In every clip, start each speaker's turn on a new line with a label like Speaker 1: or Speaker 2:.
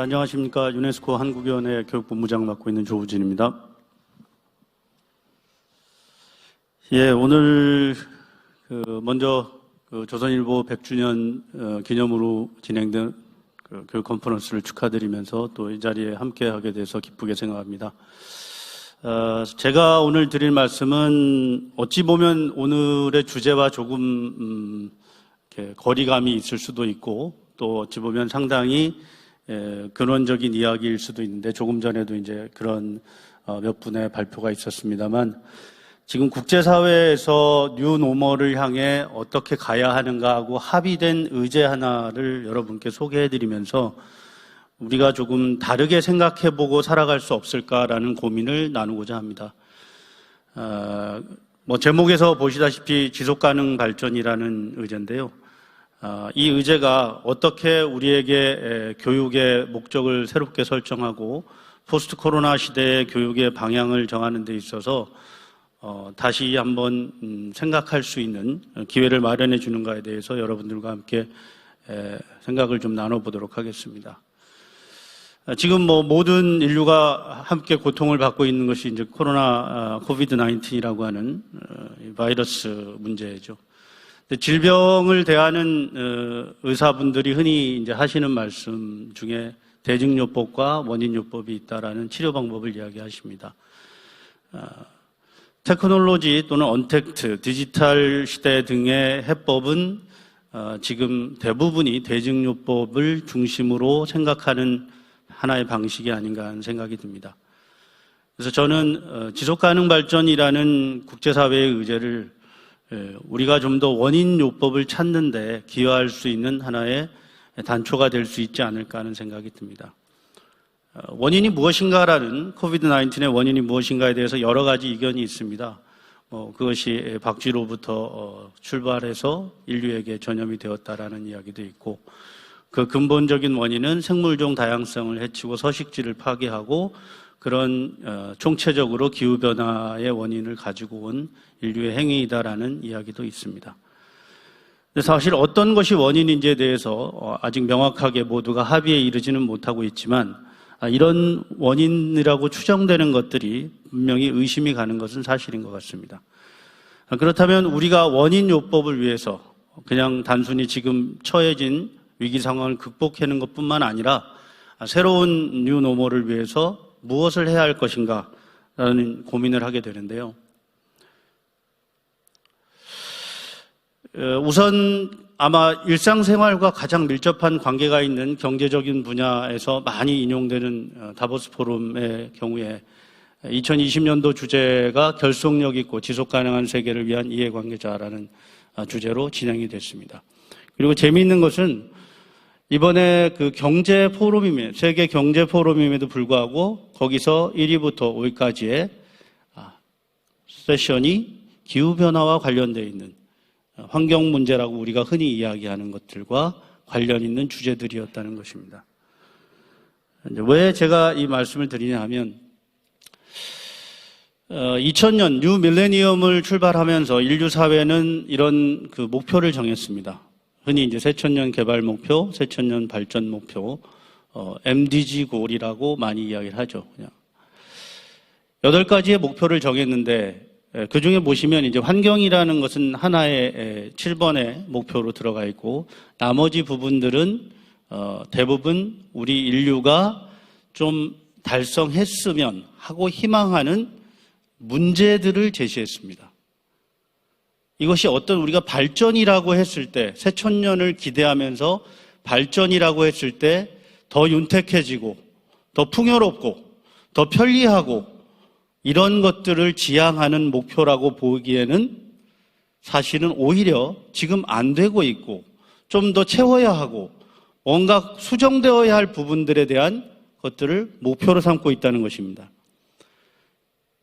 Speaker 1: 안녕하십니까. 유네스코 한국위원회 교육본부장 맡고 있는 조우진입니다. 오늘 먼저 조선일보 100주년 기념으로 진행된 교육 컨퍼런스를 축하드리면서 또 이 자리에 함께하게 돼서 기쁘게 생각합니다. 제가 오늘 드릴 말씀은 어찌 보면 오늘의 주제와 조금 거리감이 있을 수도 있고 또 어찌 보면 상당히 근원적인 이야기일 수도 있는데 조금 전에도 이제 그런 몇 분의 발표가 있었습니다만 지금 국제사회에서 뉴노멀을 향해 어떻게 가야 하는가 하고 합의된 의제 하나를 여러분께 소개해드리면서 우리가 조금 다르게 생각해보고 살아갈 수 없을까라는 고민을 나누고자 합니다. 제목에서 보시다시피 지속가능 발전이라는 의제인데요. 이 의제가 어떻게 우리에게 교육의 목적을 새롭게 설정하고 포스트 코로나 시대의 교육의 방향을 정하는 데 있어서 다시 한번 생각할 수 있는 기회를 마련해 주는가에 대해서 여러분들과 함께 생각을 좀 나눠보도록 하겠습니다. 지금 모든 인류가 함께 고통을 받고 있는 것이 이제 코비드-19이라고 하는 바이러스 문제죠. 질병을 대하는 의사분들이 흔히 이제 하시는 말씀 중에 대증요법과 원인요법이 있다라는 치료 방법을 이야기하십니다. 테크놀로지 또는 언택트, 디지털 시대 등의 해법은 지금 대부분이 대증요법을 중심으로 생각하는 하나의 방식이 아닌가 하는 생각이 듭니다. 그래서 저는 지속가능 발전이라는 국제사회의 의제를 우리가 좀 더 원인요법을 찾는 데 기여할 수 있는 하나의 단초가 될 수 있지 않을까 하는 생각이 듭니다. 원인이 무엇인가라는 코비드-19의 원인이 무엇인가에 대해서 여러 가지 이견이 있습니다. 그것이 박쥐로부터 출발해서 인류에게 전염이 되었다라는 이야기도 있고 그 근본적인 원인은 생물종 다양성을 해치고 서식지를 파괴하고 그런 총체적으로 기후변화의 원인을 가지고 온 인류의 행위이다라는 이야기도 있습니다. 사실 어떤 것이 원인인지에 대해서 아직 명확하게 모두가 합의에 이르지는 못하고 있지만 이런 원인이라고 추정되는 것들이 분명히 의심이 가는 것은 사실인 것 같습니다. 그렇다면 우리가 원인요법을 위해서 그냥 단순히 지금 처해진 위기 상황을 극복하는 것뿐만 아니라 새로운 뉴노멀을 위해서 무엇을 해야 할 것인가 라는 고민을 하게 되는데요. 우선 아마 일상생활과 가장 밀접한 관계가 있는 경제적인 분야에서 많이 인용되는 다보스 포럼의 경우에 2020년도 주제가 결속력 있고 지속가능한 세계를 위한 이해관계자라는 주제로 진행이 됐습니다. 그리고 재미있는 것은 이번에 경제 포럼임에, 세계 경제 포럼임에도 불구하고 거기서 1위부터 5위까지의 세션이 기후변화와 관련되어 있는 환경 문제라고 우리가 흔히 이야기하는 것들과 관련 있는 주제들이었다는 것입니다. 왜 제가 이 말씀을 드리냐 하면 2000년 뉴 밀레니엄을 출발하면서 인류 사회는 이런 목표를 정했습니다. 흔히 이제 새천년 개발 목표, 새천년 발전 목표, MDG 골이라고 많이 이야기를 하죠. 그냥 8가지의 목표를 정했는데 그 중에 보시면 이제 환경이라는 것은 하나의 7번의 목표로 들어가 있고 나머지 부분들은 대부분 우리 인류가 좀 달성했으면 하고 희망하는 문제들을 제시했습니다. 이것이 어떤 우리가 발전이라고 했을 때 새천년을 기대하면서 발전이라고 했을 때 더 윤택해지고 더 풍요롭고 더 편리하고 이런 것들을 지향하는 목표라고 보기에는 사실은 오히려 지금 안 되고 있고 좀 더 채워야 하고 뭔가 수정되어야 할 부분들에 대한 것들을 목표로 삼고 있다는 것입니다.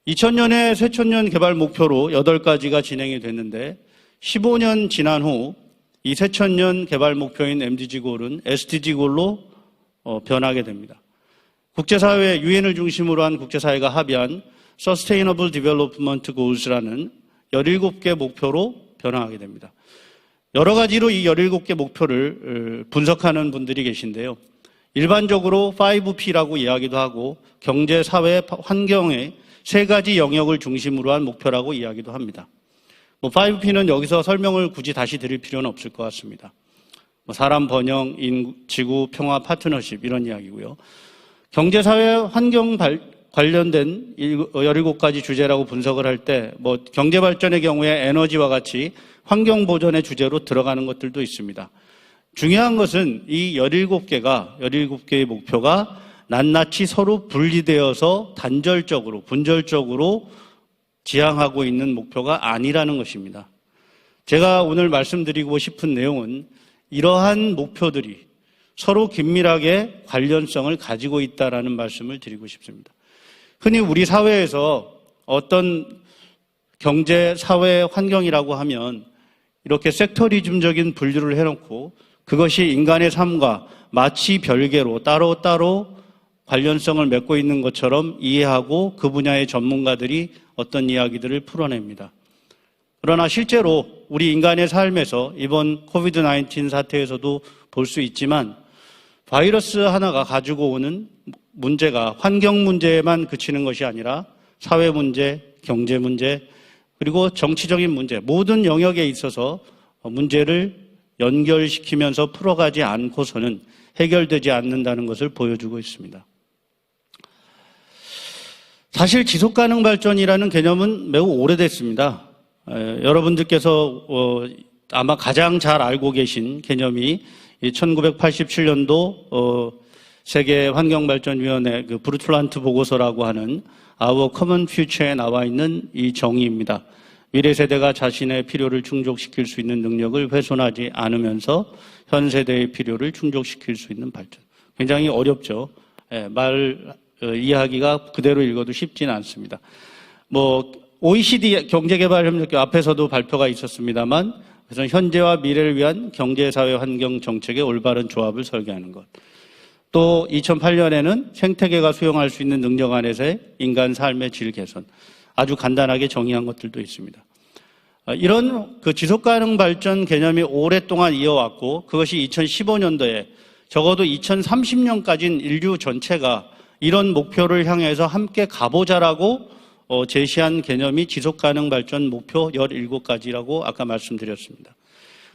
Speaker 1: 2000년에 새천년 개발 목표로 8가지가 진행이 됐는데 15년 지난 후 이 새천년 개발 목표인 MDG 골은 SDG 골로 변하게 됩니다. 국제사회, 유엔을 중심으로 한 국제사회가 합의한 Sustainable Development Goals라는 17개 목표로 변화하게 됩니다. 여러 가지로 이 17개 목표를 분석하는 분들이 계신데요. 일반적으로 5P라고 이야기도 하고 경제, 사회, 환경의 세 가지 영역을 중심으로 한 목표라고 이야기도 합니다. 5P는 여기서 설명을 굳이 다시 드릴 필요는 없을 것 같습니다. 사람 번영, 지구, 평화, 파트너십 이런 이야기고요. 경제, 사회, 환경 관련된 17가지 주제라고 분석을 할 때 경제 발전의 경우에 에너지와 같이 환경 보전의 주제로 들어가는 것들도 있습니다. 중요한 것은 이 17개의 목표가 낱낱이 서로 분리되어서 단절적으로, 분절적으로 지향하고 있는 목표가 아니라는 것입니다. 제가 오늘 말씀드리고 싶은 내용은 이러한 목표들이 서로 긴밀하게 관련성을 가지고 있다라는 말씀을 드리고 싶습니다. 흔히 우리 사회에서 어떤 경제, 사회, 환경이라고 하면 이렇게 섹터리즘적인 분류를 해놓고 그것이 인간의 삶과 마치 별개로 따로따로 관련성을 맺고 있는 것처럼 이해하고 그 분야의 전문가들이 어떤 이야기들을 풀어냅니다. 그러나 실제로 우리 인간의 삶에서 이번 코비드-19 사태에서도 볼 수 있지만 바이러스 하나가 가지고 오는 문제가 환경 문제에만 그치는 것이 아니라 사회 문제, 경제 문제, 그리고 정치적인 문제, 모든 영역에 있어서 문제를 연결시키면서 풀어가지 않고서는 해결되지 않는다는 것을 보여주고 있습니다. 사실 지속가능 발전이라는 개념은 매우 오래됐습니다. 여러분들께서 아마 가장 잘 알고 계신 개념이 1987년도 세계환경발전위원회 그 브루틀란트 보고서라고 하는 Our Common Future에 나와 있는 이 정의입니다. 미래 세대가 자신의 필요를 충족시킬 수 있는 능력을 훼손하지 않으면서 현 세대의 필요를 충족시킬 수 있는 발전. 굉장히 어렵죠. 이해하기가 그대로 읽어도 쉽지는 않습니다. OECD 경제개발협력회 앞에서도 발표가 있었습니다만, 그래서 현재와 미래를 위한 경제, 사회, 환경 정책의 올바른 조합을 설계하는 것. 또 2008년에는 생태계가 수용할 수 있는 능력 안에서의 인간 삶의 질 개선. 아주 간단하게 정의한 것들도 있습니다. 이런 그 지속가능 발전 개념이 오랫동안 이어왔고 그것이 2015년도에 적어도 2030년까지는 인류 전체가 이런 목표를 향해서 함께 가보자라고 제시한 개념이 지속가능 발전 목표 17가지라고 아까 말씀드렸습니다.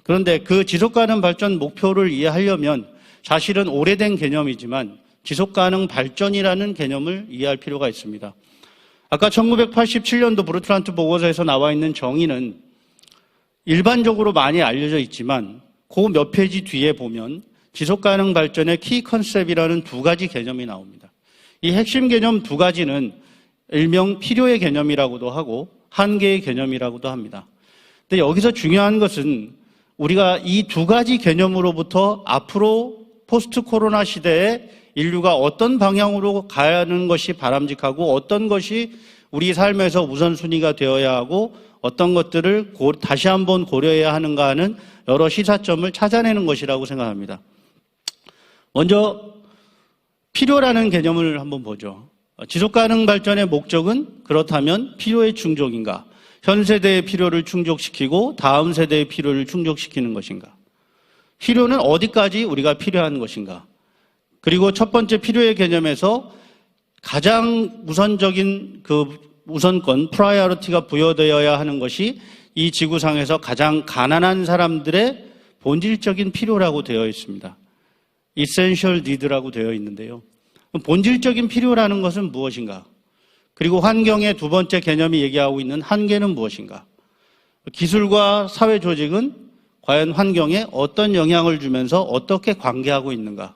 Speaker 1: 그런데 그 지속가능 발전 목표를 이해하려면 사실은 오래된 개념이지만 지속가능 발전이라는 개념을 이해할 필요가 있습니다. 아까 1987년도 브루틀란트 보고서에서 나와 있는 정의는 일반적으로 많이 알려져 있지만 그 몇 페이지 뒤에 보면 지속가능 발전의 키 컨셉이라는 두 가지 개념이 나옵니다. 이 핵심 개념 두 가지는 일명 필요의 개념이라고도 하고 한계의 개념이라고도 합니다. 근데 여기서 중요한 것은 우리가 이 두 가지 개념으로부터 앞으로 포스트 코로나 시대에 인류가 어떤 방향으로 가야 하는 것이 바람직하고 어떤 것이 우리 삶에서 우선순위가 되어야 하고 어떤 것들을 다시 한번 고려해야 하는가 하는 여러 시사점을 찾아내는 것이라고 생각합니다. 먼저 필요라는 개념을 한번 보죠. 지속가능 발전의 목적은 그렇다면 필요의 충족인가? 현 세대의 필요를 충족시키고 다음 세대의 필요를 충족시키는 것인가? 필요는 어디까지 우리가 필요한 것인가? 그리고 첫 번째 필요의 개념에서 가장 우선적인 그 우선권, 프라이어리티가 부여되어야 하는 것이 이 지구상에서 가장 가난한 사람들의 본질적인 필요라고 되어 있습니다. essential need라고 되어 있는데요. 본질적인 필요라는 것은 무엇인가? 그리고 환경의 두 번째 개념이 얘기하고 있는 한계는 무엇인가? 기술과 사회 조직은 과연 환경에 어떤 영향을 주면서 어떻게 관계하고 있는가?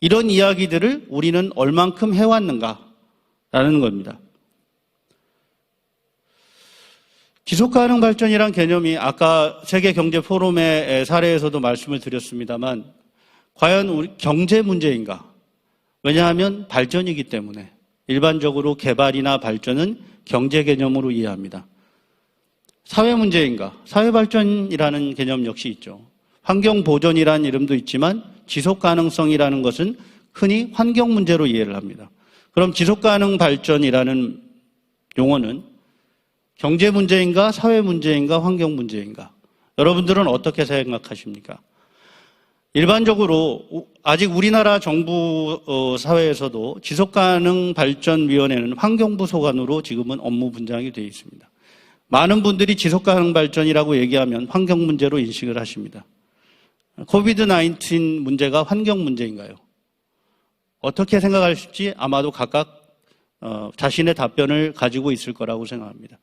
Speaker 1: 이런 이야기들을 우리는 얼만큼 해왔는가라는 겁니다. 지속가능 발전이란 개념이 아까 세계경제포럼의 사례에서도 말씀을 드렸습니다만 과연 우리 경제 문제인가? 왜냐하면 발전이기 때문에 일반적으로 개발이나 발전은 경제 개념으로 이해합니다. 사회 문제인가? 사회 발전이라는 개념 역시 있죠. 환경 보존이라는 이름도 있지만 지속 가능성이라는 것은 흔히 환경 문제로 이해를 합니다. 그럼 지속 가능 발전이라는 용어는 경제 문제인가, 사회 문제인가, 환경 문제인가? 여러분들은 어떻게 생각하십니까? 일반적으로 아직 우리나라 정부 사회에서도 지속가능발전위원회는 환경부 소관으로 지금은 업무 분장이 되어 있습니다. 많은 분들이 지속가능발전이라고 얘기하면 환경 문제로 인식을 하십니다. 코비드-19 문제가 환경 문제인가요? 어떻게 생각하실지 아마도 각각 자신의 답변을 가지고 있을 거라고 생각합니다.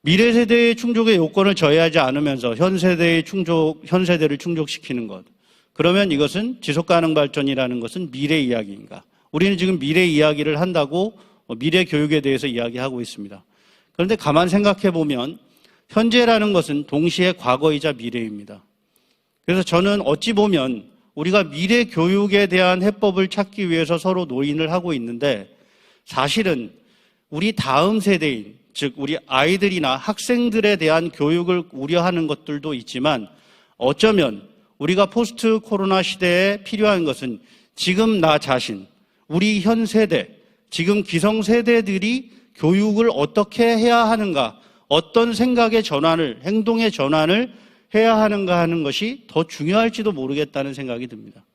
Speaker 1: 미래 세대의 충족의 요건을 저해하지 않으면서 현 세대를 충족시키는 것. 그러면 이것은 지속가능 발전이라는 것은 미래 이야기인가? 우리는 지금 미래 이야기를 한다고 미래 교육에 대해서 이야기하고 있습니다. 그런데 가만 생각해 보면 현재라는 것은 동시에 과거이자 미래입니다. 그래서 저는 어찌 보면 우리가 미래 교육에 대한 해법을 찾기 위해서 서로 논의를 하고 있는데 사실은 우리 다음 세대인 즉 우리 아이들이나 학생들에 대한 교육을 우려하는 것들도 있지만 어쩌면 우리가 포스트 코로나 시대에 필요한 것은 지금 나 자신, 우리 현 세대, 지금 기성 세대들이 교육을 어떻게 해야 하는가, 어떤 생각의 전환을, 행동의 전환을 해야 하는가 하는 것이 더 중요할지도 모르겠다는 생각이 듭니다.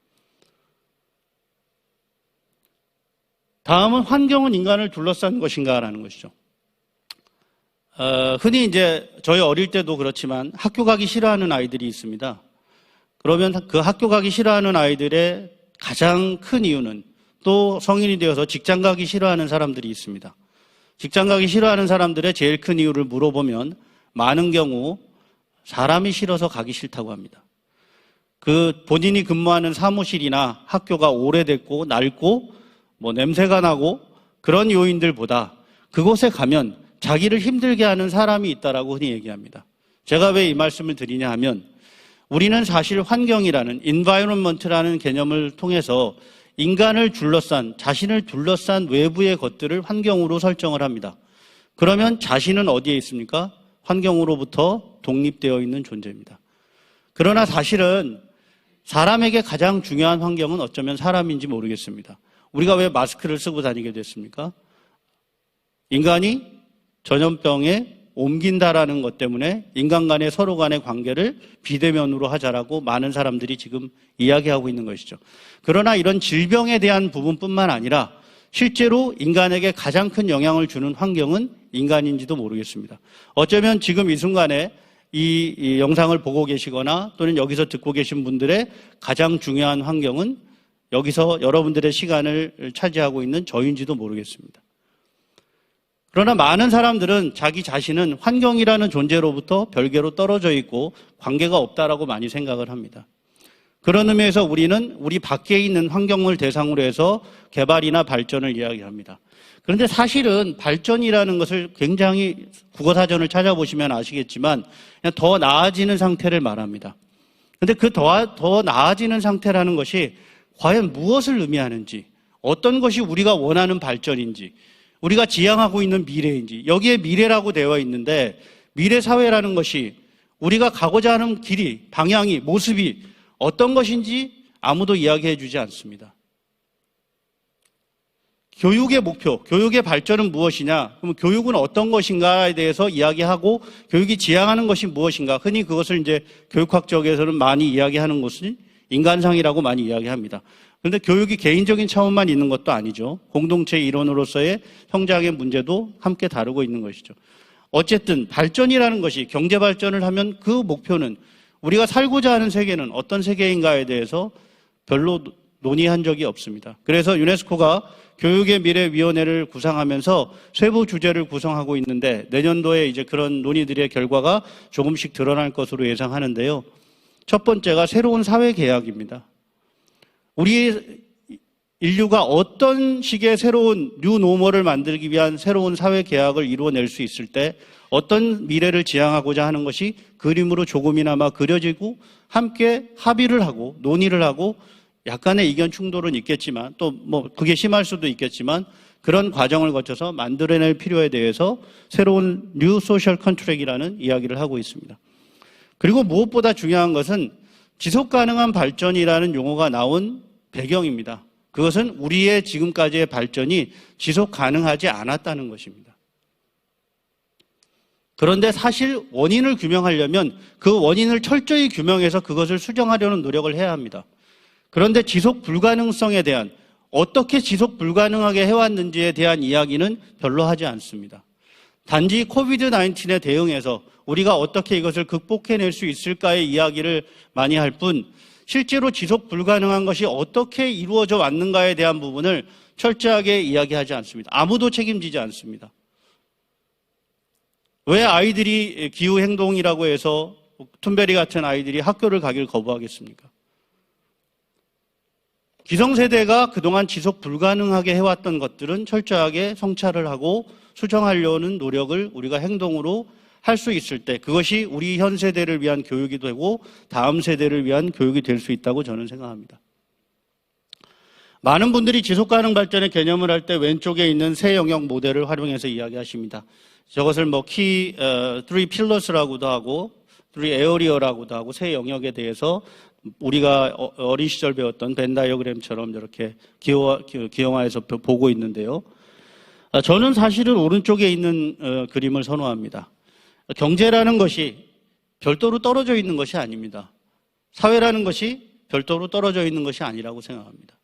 Speaker 1: 다음은 환경은 인간을 둘러싼 것인가라는 것이죠. 흔히 이제 저희 어릴 때도 그렇지만 학교 가기 싫어하는 아이들이 있습니다. 그러면 그 학교 가기 싫어하는 아이들의 가장 큰 이유는 또 성인이 되어서 직장 가기 싫어하는 사람들이 있습니다. 직장 가기 싫어하는 사람들의 제일 큰 이유를 물어보면 많은 경우 사람이 싫어서 가기 싫다고 합니다. 그 본인이 근무하는 사무실이나 학교가 오래됐고 낡고 냄새가 나고 그런 요인들보다 그곳에 가면 자기를 힘들게 하는 사람이 있다라고 흔히 얘기합니다. 제가 왜 이 말씀을 드리냐 하면 우리는 사실 환경이라는 environment라는 개념을 통해서 인간을 둘러싼 자신을 둘러싼 외부의 것들을 환경으로 설정을 합니다. 그러면 자신은 어디에 있습니까? 환경으로부터 독립되어 있는 존재입니다. 그러나 사실은 사람에게 가장 중요한 환경은 어쩌면 사람인지 모르겠습니다. 우리가 왜 마스크를 쓰고 다니게 됐습니까? 인간이 전염병에 옮긴다라는 것 때문에 인간 간의 서로 간의 관계를 비대면으로 하자라고 많은 사람들이 지금 이야기하고 있는 것이죠. 그러나 이런 질병에 대한 부분뿐만 아니라 실제로 인간에게 가장 큰 영향을 주는 환경은 인간인지도 모르겠습니다. 어쩌면 지금 이 순간에 이 영상을 보고 계시거나 또는 여기서 듣고 계신 분들의 가장 중요한 환경은 여기서 여러분들의 시간을 차지하고 있는 저인지도 모르겠습니다. 그러나 많은 사람들은 자기 자신은 환경이라는 존재로부터 별개로 떨어져 있고 관계가 없다라고 많이 생각을 합니다. 그런 의미에서 우리는 우리 밖에 있는 환경을 대상으로 해서 개발이나 발전을 이야기합니다. 그런데 사실은 발전이라는 것을 굉장히 국어사전을 찾아보시면 아시겠지만 그냥 더 나아지는 상태를 말합니다. 그런데 그 더 나아지는 상태라는 것이 과연 무엇을 의미하는지, 어떤 것이 우리가 원하는 발전인지, 우리가 지향하고 있는 미래인지, 여기에 미래라고 되어 있는데 미래 사회라는 것이 우리가 가고자 하는 길이, 방향이, 모습이 어떤 것인지 아무도 이야기해 주지 않습니다. 교육의 목표, 교육의 발전은 무엇이냐? 그럼 교육은 어떤 것인가에 대해서 이야기하고 교육이 지향하는 것이 무엇인가? 흔히 그것을 이제 교육학적에서는 많이 이야기하는 것은 인간상이라고 많이 이야기합니다. 그런데 교육이 개인적인 차원만 있는 것도 아니죠. 공동체 일원으로서의 성장의 문제도 함께 다루고 있는 것이죠. 어쨌든 발전이라는 것이 경제 발전을 하면 그 목표는 우리가 살고자 하는 세계는 어떤 세계인가에 대해서 별로 논의한 적이 없습니다. 그래서 유네스코가 교육의 미래위원회를 구상하면서 세부 주제를 구성하고 있는데 내년도에 이제 그런 논의들의 결과가 조금씩 드러날 것으로 예상하는데요. 첫 번째가 새로운 사회 계약입니다. 우리 인류가 어떤 식의 새로운 뉴노멀을 만들기 위한 새로운 사회 계약을 이루어낼 수 있을 때 어떤 미래를 지향하고자 하는 것이 그림으로 조금이나마 그려지고 함께 합의를 하고 논의를 하고 약간의 이견 충돌은 있겠지만 또 그게 심할 수도 있겠지만 그런 과정을 거쳐서 만들어낼 필요에 대해서 새로운 뉴 소셜 컨트랙이라는 이야기를 하고 있습니다. 그리고 무엇보다 중요한 것은 지속 가능한 발전이라는 용어가 나온 배경입니다. 그것은 우리의 지금까지의 발전이 지속 가능하지 않았다는 것입니다. 그런데 사실 원인을 규명하려면 그 원인을 철저히 규명해서 그것을 수정하려는 노력을 해야 합니다. 그런데 지속 불가능성에 대한, 어떻게 지속 불가능하게 해왔는지에 대한 이야기는 별로 하지 않습니다. 단지 코비드-19에 대응해서 우리가 어떻게 이것을 극복해낼 수 있을까의 이야기를 많이 할 뿐, 실제로 지속 불가능한 것이 어떻게 이루어져 왔는가에 대한 부분을 철저하게 이야기하지 않습니다. 아무도 책임지지 않습니다. 왜 아이들이 기후행동이라고 해서 툰베리 같은 아이들이 학교를 가길 거부하겠습니까? 기성세대가 그동안 지속 불가능하게 해왔던 것들은 철저하게 성찰을 하고 수정하려는 노력을 우리가 행동으로 할 수 있을 때, 그것이 우리 현 세대를 위한 교육이 되고 다음 세대를 위한 교육이 될 수 있다고 저는 생각합니다. 많은 분들이 지속가능 발전의 개념을 할 때 왼쪽에 있는 세 영역 모델을 활용해서 이야기하십니다. 저것을 three pillars라고도 하고, three area라고도 하고, 세 영역에 대해서 우리가 어린 시절 배웠던 벤 다이어그램처럼 이렇게 기형화해서 보고 있는데요. 저는 사실은 오른쪽에 있는 그림을 선호합니다. 경제라는 것이 별도로 떨어져 있는 것이 아닙니다. 사회라는 것이 별도로 떨어져 있는 것이 아니라고 생각합니다.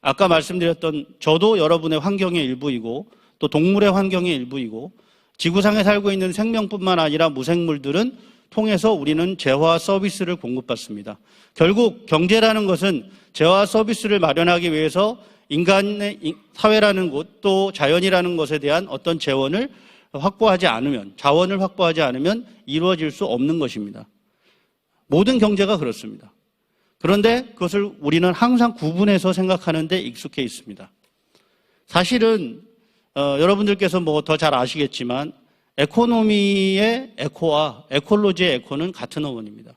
Speaker 1: 아까 말씀드렸던 저도 여러분의 환경의 일부이고 또 동물의 환경의 일부이고 지구상에 살고 있는 생명뿐만 아니라 무생물들은 통해서 우리는 재화 서비스를 공급받습니다. 결국 경제라는 것은 재화 서비스를 마련하기 위해서 인간의 사회라는 곳 또 자연이라는 것에 대한 어떤 자원을 확보하지 않으면 이루어질 수 없는 것입니다. 모든 경제가 그렇습니다. 그런데 그것을 우리는 항상 구분해서 생각하는 데 익숙해 있습니다. 사실은 여러분들께서 더 잘 아시겠지만 에코노미의 에코와 에콜로지의 에코는 같은 어원입니다.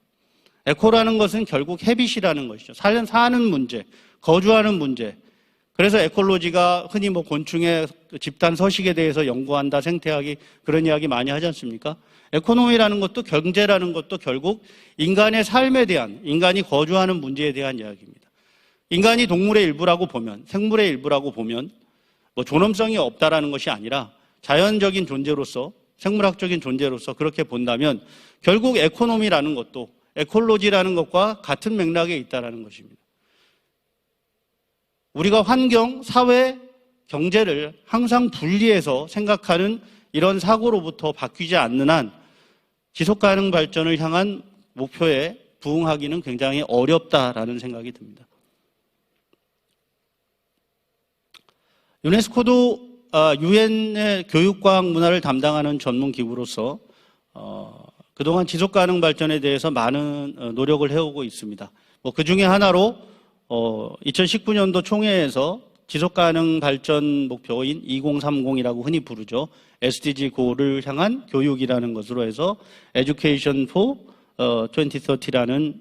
Speaker 1: 에코라는 것은 결국 헤빗이라는 것이죠. 사는 문제, 거주하는 문제. 그래서 에콜로지가 흔히 곤충의 집단 서식에 대해서 연구한다, 생태학이 그런 이야기 많이 하지 않습니까? 에코노미라는 것도 경제라는 것도 결국 인간의 삶에 대한, 인간이 거주하는 문제에 대한 이야기입니다. 인간이 동물의 일부라고 보면, 생물의 일부라고 보면 존엄성이 없다라는 것이 아니라 자연적인 존재로서, 생물학적인 존재로서 그렇게 본다면 결국 에코노미라는 것도 에콜로지라는 것과 같은 맥락에 있다라는 것입니다. 우리가 환경, 사회, 경제를 항상 분리해서 생각하는 이런 사고로부터 바뀌지 않는 한 지속가능 발전을 향한 목표에 부응하기는 굉장히 어렵다라는 생각이 듭니다. 유네스코도 유엔의 교육과학 문화를 담당하는 전문기구로서 그동안 지속가능 발전에 대해서 많은 노력을 해오고 있습니다. 그 중에 하나로 2019년도 총회에서 지속가능 발전 목표인 2030이라고 흔히 부르죠. SDG 고를 향한 교육이라는 것으로 해서 Education for 2030라는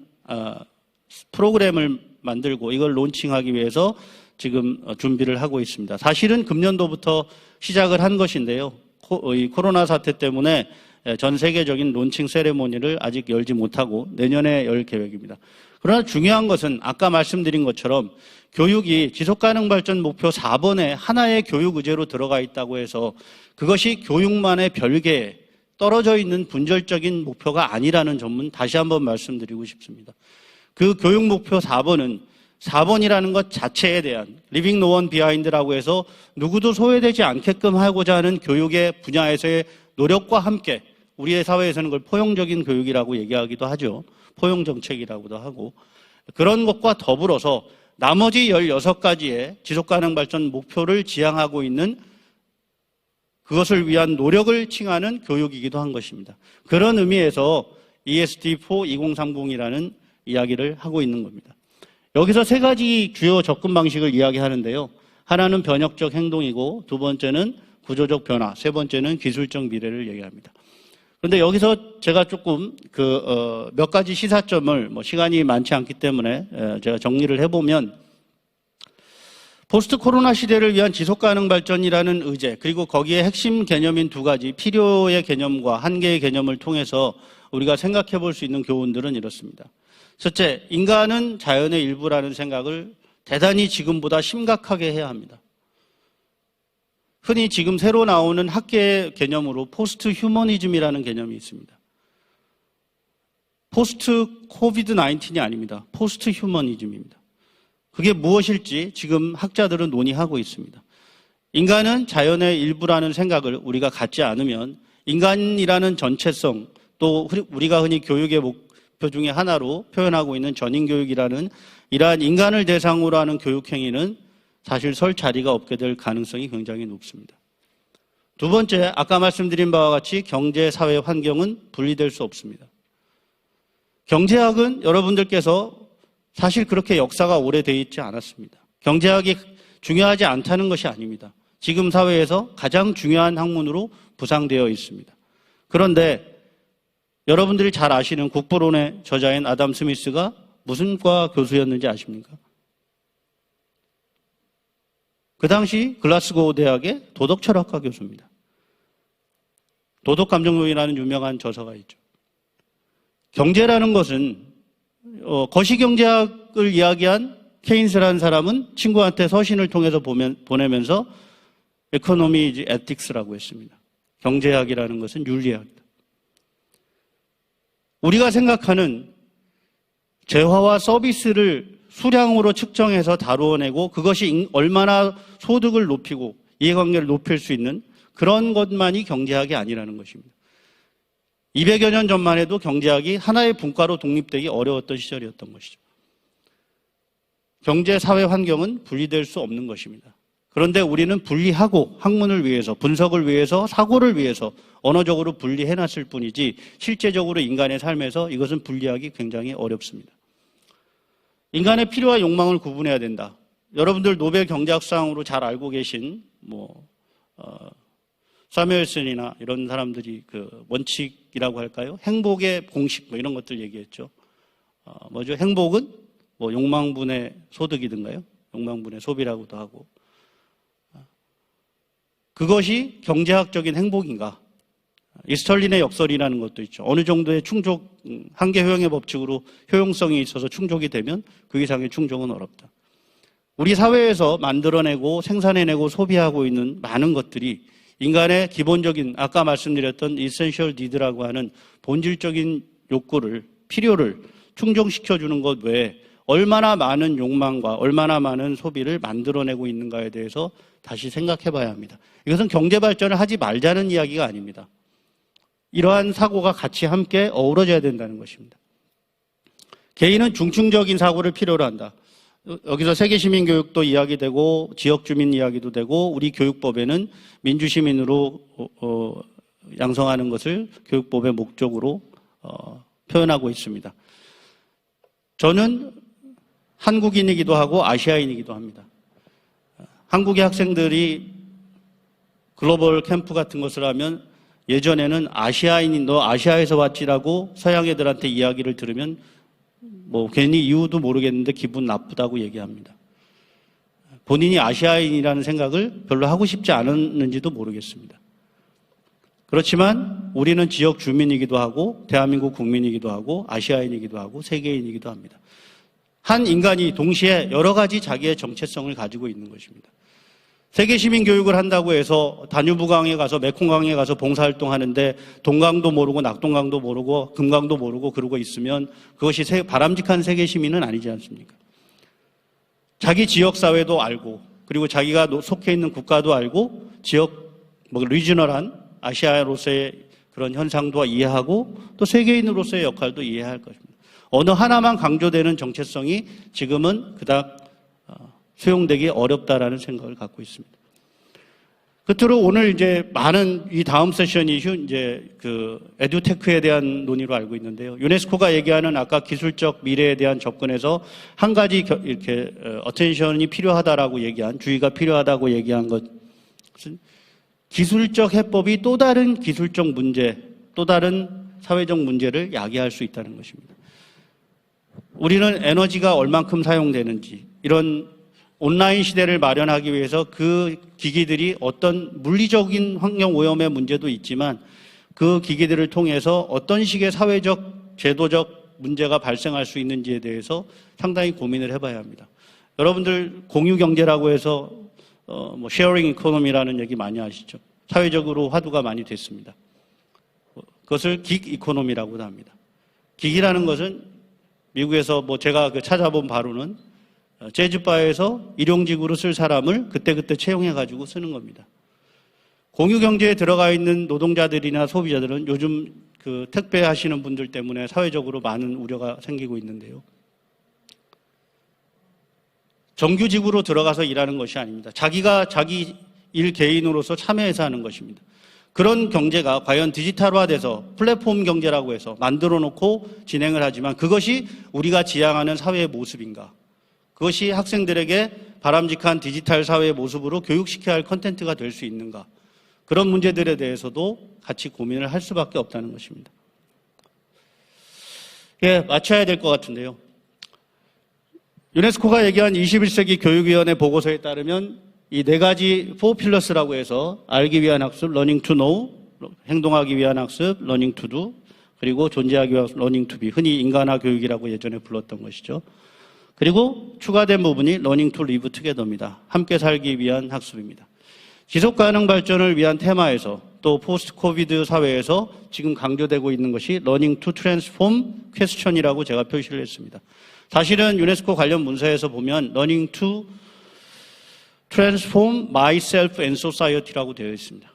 Speaker 1: 프로그램을 만들고 이걸 론칭하기 위해서 지금 준비를 하고 있습니다. 사실은 금년도부터 시작을 한 것인데요. 이 코로나 사태 때문에 전 세계적인 론칭 세레모니를 아직 열지 못하고 내년에 열 계획입니다. 그러나 중요한 것은 아까 말씀드린 것처럼 교육이 지속가능 발전 목표 4번에 하나의 교육 의제로 들어가 있다고 해서 그것이 교육만의 별개에 떨어져 있는 분절적인 목표가 아니라는 점은 다시 한번 말씀드리고 싶습니다. 그 교육 목표 4번은 4번이라는 것 자체에 대한 Leaving No One Behind라고 해서 누구도 소외되지 않게끔 하고자 하는 교육의 분야에서의 노력과 함께 우리의 사회에서는 그걸 포용적인 교육이라고 얘기하기도 하죠. 포용정책이라고도 하고 그런 것과 더불어서 나머지 16가지의 지속가능 발전 목표를 지향하고 있는 그것을 위한 노력을 칭하는 교육이기도 한 것입니다. 그런 의미에서 ESD4 2030이라는 이야기를 하고 있는 겁니다. 여기서 3가지 주요 접근 방식을 이야기하는데요. 하나는 변혁적 행동이고 두 번째는 구조적 변화, 세 번째는 기술적 미래를 얘기합니다. 그런데 여기서 제가 조금 몇 가지 시사점을 시간이 많지 않기 때문에 제가 정리를 해보면 포스트 코로나 시대를 위한 지속가능 발전이라는 의제 그리고 거기에 핵심 개념인 2가지 필요의 개념과 한계의 개념을 통해서 우리가 생각해 볼 수 있는 교훈들은 이렇습니다. 첫째, 인간은 자연의 일부라는 생각을 대단히 지금보다 심각하게 해야 합니다. 흔히 지금 새로 나오는 학계 개념으로 포스트 휴머니즘이라는 개념이 있습니다. 포스트 코비드 19이 아닙니다. 포스트 휴머니즘입니다. 그게 무엇일지 지금 학자들은 논의하고 있습니다. 인간은 자연의 일부라는 생각을 우리가 갖지 않으면 인간이라는 전체성, 또 우리가 흔히 교육의 목표 중에 하나로 표현하고 있는 전인교육이라는 이러한 인간을 대상으로 하는 교육행위는 사실 설 자리가 없게 될 가능성이 굉장히 높습니다. 두 번째, 아까 말씀드린 바와 같이 경제, 사회, 환경은 분리될 수 없습니다. 경제학은 여러분들께서 사실 그렇게 역사가 오래되어 있지 않았습니다. 경제학이 중요하지 않다는 것이 아닙니다. 지금 사회에서 가장 중요한 학문으로 부상되어 있습니다. 그런데 여러분들이 잘 아시는 국보론의 저자인 아담 스미스가 무슨 과 교수였는지 아십니까? 그 당시 글라스고우 대학의 도덕철학과 교수입니다. 도덕감정론이라는 유명한 저서가 있죠. 경제라는 것은 거시경제학을 이야기한 케인스라는 사람은 친구한테 서신을 통해서 보내면서 에코노미 이즈 에틱스라고 했습니다. 경제학이라는 것은 윤리학이다. 우리가 생각하는 재화와 서비스를 수량으로 측정해서 다루어내고 그것이 얼마나 소득을 높이고 이해관계를 높일 수 있는 그런 것만이 경제학이 아니라는 것입니다. 200여 년 전만 해도 경제학이 하나의 분과로 독립되기 어려웠던 시절이었던 것이죠. 경제, 사회, 환경은 분리될 수 없는 것입니다. 그런데 우리는 분리하고 학문을 위해서, 분석을 위해서, 사고를 위해서 언어적으로 분리해놨을 뿐이지 실제적으로 인간의 삶에서 이것은 분리하기 굉장히 어렵습니다. 인간의 필요와 욕망을 구분해야 된다. 여러분들 노벨 경제학상으로 잘 알고 계신 사뮤엘슨이나 이런 사람들이 그 원칙이라고 할까요? 행복의 공식 이런 것들 얘기했죠. 뭐죠? 행복은 욕망분의 소득이든가요? 욕망분의 소비라고도 하고. 그것이 경제학적인 행복인가? 이스털린의 역설이라는 것도 있죠. 어느 정도의 충족, 한계 효용의 법칙으로 효용성이 있어서 충족이 되면 그 이상의 충족은 어렵다. 우리 사회에서 만들어내고 생산해내고 소비하고 있는 많은 것들이 인간의 기본적인 아까 말씀드렸던 essential need라고 하는 본질적인 욕구를, 필요를 충족시켜주는 것 외에 얼마나 많은 욕망과 얼마나 많은 소비를 만들어내고 있는가에 대해서 다시 생각해 봐야 합니다. 이것은 경제 발전을 하지 말자는 이야기가 아닙니다. 이러한 사고가 같이 함께 어우러져야 된다는 것입니다. 개인은 중층적인 사고를 필요로 한다. 여기서 세계시민교육도 이야기되고 지역주민 이야기도 되고 우리 교육법에는 민주시민으로 양성하는 것을 교육법의 목적으로 표현하고 있습니다. 저는 한국인이기도 하고 아시아인이기도 합니다. 한국의 학생들이 글로벌 캠프 같은 것을 하면 예전에는 아시아인이 너 아시아에서 왔지라고 서양 애들한테 이야기를 들으면 괜히 이유도 모르겠는데 기분 나쁘다고 얘기합니다. 본인이 아시아인이라는 생각을 별로 하고 싶지 않았는지도 모르겠습니다. 그렇지만 우리는 지역 주민이기도 하고 대한민국 국민이기도 하고 아시아인이기도 하고 세계인이기도 합니다. 한 인간이 동시에 여러 가지 자기의 정체성을 가지고 있는 것입니다. 세계시민교육을 한다고 해서 다뉴브강에 가서 메콩강에 가서 봉사활동하는데 동강도 모르고 낙동강도 모르고 금강도 모르고 그러고 있으면 그것이 바람직한 세계시민은 아니지 않습니까? 자기 지역사회도 알고 그리고 자기가 속해 있는 국가도 알고 지역 리지널한 아시아로서의 그런 현상도 이해하고 또 세계인으로서의 역할도 이해해야 할 것입니다. 어느 하나만 강조되는 정체성이 지금은 그닥 수용되기 어렵다라는 생각을 갖고 있습니다. 끝으로 오늘 이제 많은 이 다음 세션 이슈 이제 에듀테크에 대한 논의로 알고 있는데요. 유네스코가 얘기하는 아까 기술적 미래에 대한 접근에서 한 가지 이렇게 어텐션이 필요하다라고 얘기한 주의가 필요하다고 얘기한 것은 기술적 해법이 또 다른 기술적 문제, 또 다른 사회적 문제를 야기할 수 있다는 것입니다. 우리는 에너지가 얼만큼 사용되는지 이런 온라인 시대를 마련하기 위해서 그 기기들이 어떤 물리적인 환경 오염의 문제도 있지만 그 기기들을 통해서 어떤 식의 사회적, 제도적 문제가 발생할 수 있는지에 대해서 상당히 고민을 해봐야 합니다. 여러분들 공유경제라고 해서 뭐 쉐어링 이코노미라는 얘기 많이 하시죠. 사회적으로 화두가 많이 됐습니다. 그것을 긱 이코노미라고도 합니다. 긱이라는 것은 미국에서 뭐 제가 찾아본 바로는 재즈바에서 일용직으로 쓸 사람을 그때그때 채용해가지고 쓰는 겁니다. 공유경제에 들어가 있는 노동자들이나 소비자들은 요즘 택배 하시는 분들 때문에 사회적으로 많은 우려가 생기고 있는데요. 정규직으로 들어가서 일하는 것이 아닙니다. 자기가 자기 일 개인으로서 참여해서 하는 것입니다. 그런 경제가 과연 디지털화돼서 플랫폼 경제라고 해서 만들어 놓고 진행을 하지만 그것이 우리가 지향하는 사회의 모습인가? 그것이 학생들에게 바람직한 디지털 사회의 모습으로 교육시켜야 할 컨텐츠가 될 수 있는가? 그런 문제들에 대해서도 같이 고민을 할 수밖에 없다는 것입니다. 예, 맞춰야 될 것 같은데요. 유네스코가 얘기한 21세기 교육위원회 보고서에 따르면 이 네 가지 4필러스라고 해서 알기 위한 학습, learning to know, 행동하기 위한 학습, learning to do, 그리고 존재하기 위한 learning to be, 흔히 인간화 교육이라고 예전에 불렀던 것이죠. 그리고 추가된 부분이 learning to live together입니다. 함께 살기 위한 학습입니다. 지속가능 발전을 위한 테마에서 또 포스트 코비드 사회에서 지금 강조되고 있는 것이 learning to transform question이라고 제가 표시를 했습니다. 사실은 유네스코 관련 문서에서 보면 learning to transform myself and society라고 되어 있습니다.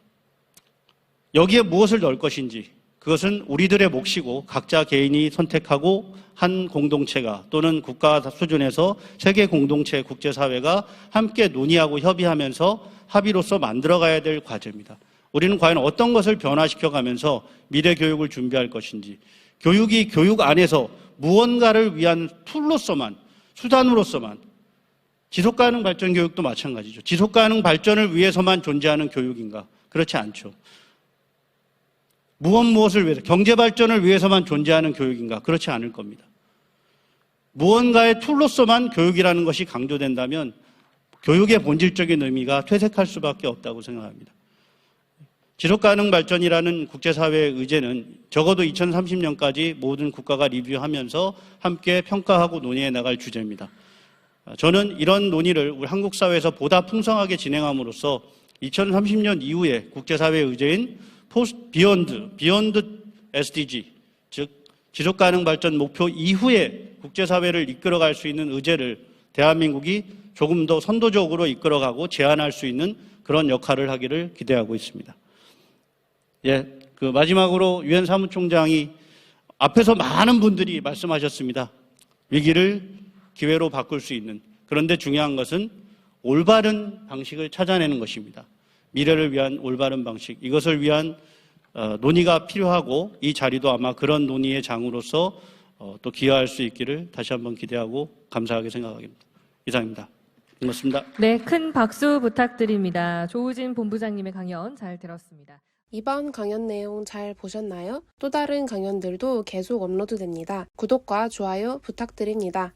Speaker 1: 여기에 무엇을 넣을 것인지 그것은 우리들의 몫이고 각자 개인이 선택하고 한 공동체가 또는 국가 수준에서 세계 공동체 국제사회가 함께 논의하고 협의하면서 합의로서 만들어가야 될 과제입니다. 우리는 과연 어떤 것을 변화시켜가면서 미래 교육을 준비할 것인지 교육이 교육 안에서 무언가를 위한 툴로서만 수단으로서만 지속가능 발전 교육도 마찬가지죠. 지속가능 발전을 위해서만 존재하는 교육인가? 그렇지 않죠. 무엇을 위해서, 경제 발전을 위해서만 존재하는 교육인가? 그렇지 않을 겁니다. 무언가의 툴로서만 교육이라는 것이 강조된다면 교육의 본질적인 의미가 퇴색할 수밖에 없다고 생각합니다. 지속가능 발전이라는 국제사회의 의제는 적어도 2030년까지 모든 국가가 리뷰하면서 함께 평가하고 논의해 나갈 주제입니다. 저는 이런 논의를 우리 한국 사회에서 보다 풍성하게 진행함으로써 2030년 이후에 국제사회의 의제인 비욘드 SDG, 즉 지속가능 발전 목표 이후에 국제사회를 이끌어갈 수 있는 의제를 대한민국이 조금 더 선도적으로 이끌어가고 제안할 수 있는 그런 역할을 하기를 기대하고 있습니다. 예, 마지막으로 유엔 사무총장이 앞에서 많은 분들이 말씀하셨습니다. 위기를 기회로 바꿀 수 있는, 그런데 중요한 것은 올바른 방식을 찾아내는 것입니다. 미래를 위한 올바른 방식, 이것을 위한 논의가 필요하고 이 자리도 아마 그런 논의의 장으로서 또 기여할 수 있기를 다시 한번 기대하고 감사하게 생각합니다. 이상입니다. 고맙습니다.
Speaker 2: 네, 큰 박수 부탁드립니다. 조우진 본부장님의 강연 잘 들었습니다.
Speaker 3: 이번 강연 내용 잘 보셨나요? 또 다른 강연들도 계속 업로드됩니다. 구독과 좋아요 부탁드립니다.